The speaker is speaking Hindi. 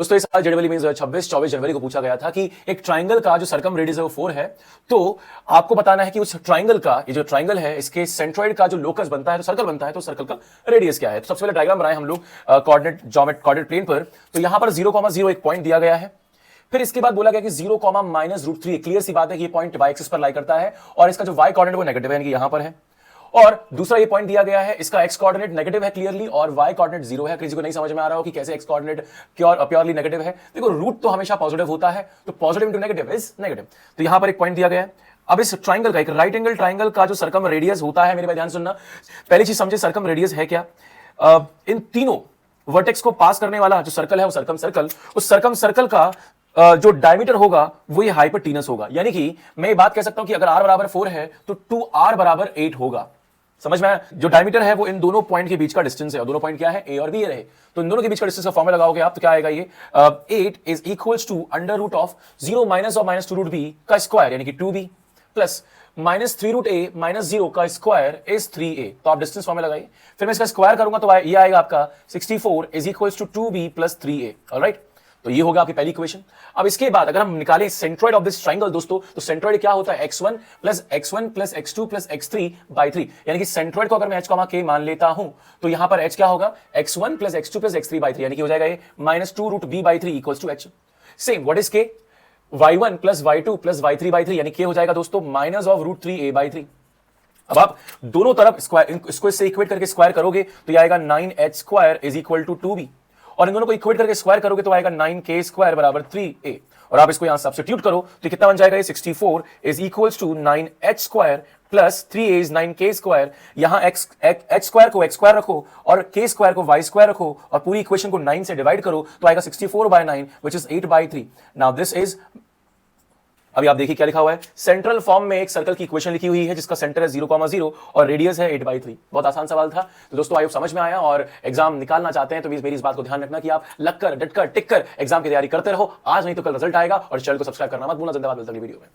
दोस्तों इस साल जेडबल मींस 26-24 जनवरी को पूछा गया था कि एक ट्राइंगल का जो सरकम रेडियस है वो 4 है, तो आपको बताना है कि उस ट्राइंगल का, ये जो ट्राइंगल है इसके सेंट्रॉइड का जो लोकस बनता है, तो सर्कल बनता है, तो सर्कल का रेडियस क्या है। तो सबसे पहले डायग्राम बनाए हम लोग कोऑर्डिनेट प्लेन पर। तो यहां पर 0,0 एक पॉइंट दिया गया है। फिर इसके बाद बोला गया कि 0,-√3। क्लियर सी बात है कि ये पॉइंट y एक्सिस पर लाई करता है और इसका जो y कोऑर्डिनेट वो नेगेटिव है, यानी कि यहां पर है। और दूसरा ये पॉइंट दिया गया है, इसका x कोऑर्डिनेट नेगेटिव है क्लियरली और y कोऑर्डिनेट 0 है। किसी को नहीं समझ में आ रहा हो कि कैसे x कोऑर्डिनेट प्योरली नेगेटिव है। देखो रूट तो हमेशा पॉजिटिव होता है, तो positive into negative is negative. तो यहां पर एक पॉइंट दिया गया है। अब इस ट्राइंगल का, एक राइट एंगल ट्राइंगल का जो सर्कम रेडियस होता है, मेरे भाई ध्यान सुनना, पहली चीज समझे सर्कम रेडियस है क्या। इन तीनों वर्टेक्स को पास करने वाला जो सर्कल है वो सर्कम सर्कल, उस सर्कम सर्कल का जो डायमीटर होगा वो ये हाइपोटेनस होगा। यानी कि मैं ये बात कह सकता हूं कि अगर r बराबर 4 है तो 2r बराबर 8 होगा। समझ में आया। जो डायमीटर है वो इन दोनों पॉइंट के बीच का डिस्टेंस है, और दोनों पॉइंट क्या है, ए और बी रहे। तो इन दोनों के बीच का डिस्टेंस का फॉर्मूला लगाओगे आप तो क्या आएगा, ये 8 is equals to under root of 0 minus और माइनस 2 रूट बी का स्क्वायर, यानी कि 2b plus minus 3 root A minus 0 का स्क्वायर इज 3a। तो आप डिस्टेंस फॉर्मूला लगाइए। फिर मैं इसका स्क्वायर करूंगा तो ये आएगा आपका 64 is equals to 2b plus 3a। Alright, तो ये होगा आपकी पहली इक्वेशन। अब इसके बाद अगर हम निकालें सेंट्रॉइड ऑफ दिस ट्राइंगल दोस्तों, तो सेंट्रॉइड क्या होता है, x1 plus x2 plus x3 by 3। यानी कि सेंट्रॉइड को अगर मैं h कॉमा k मान लेता हूं तो यहां पर h क्या होगा, x1 plus x2 plus x3 by 3, यानी कि हो जाएगा ये minus 2 root b by 3 equals to h। Same what is k, y1 plus y2 plus y3 by 3, यानी k हो जाएगा दोस्तों minus of root 3a by 3। अब आप दोनों तरफ स्क्वायर, इसको इससे इक्वेट करके स्क्वायर करोगे तो ये आएगा 9h square is equal to 2b, और इन दोनों को इक्वेट करके स्क्वायर करोगे तो आएगा 9k स्क्वायर बराबर 3a। और आप इसको यहां सब्स्टिट्यूट करो तो कितना बन जाएगा, ये 64 is equals to 9h square plus 3a is 9k square. यहां h स्क्वायर को x स्क्वायर रखो और k स्क्वायर को y स्क्वायर रखो और पूरी इक्वेशन को 9 से डिवाइड करो तो आएगा 64/9 which is 8/3। Now this is, अभी आप देखिए क्या लिखा हुआ है, सेंट्रल फॉर्म में एक सर्कल की इक्वेशन लिखी हुई है जिसका सेंटर है 0,0 और रेडियस है 8/3। बहुत आसान सवाल था। तो दोस्तों आई होप समझ में आया, और एग्जाम निकालना चाहते हैं तो मेरी इस बात को ध्यान रखना कि आप लगकर डटकर टिककर एग्जाम की तैयारी करते रहो। आज नहीं तो कल रिजल्ट आएगा, और चैनल को सब्सक्राइब करना मत भूलना। जिंदाबाद, मिलते हैं अगली वीडियो में।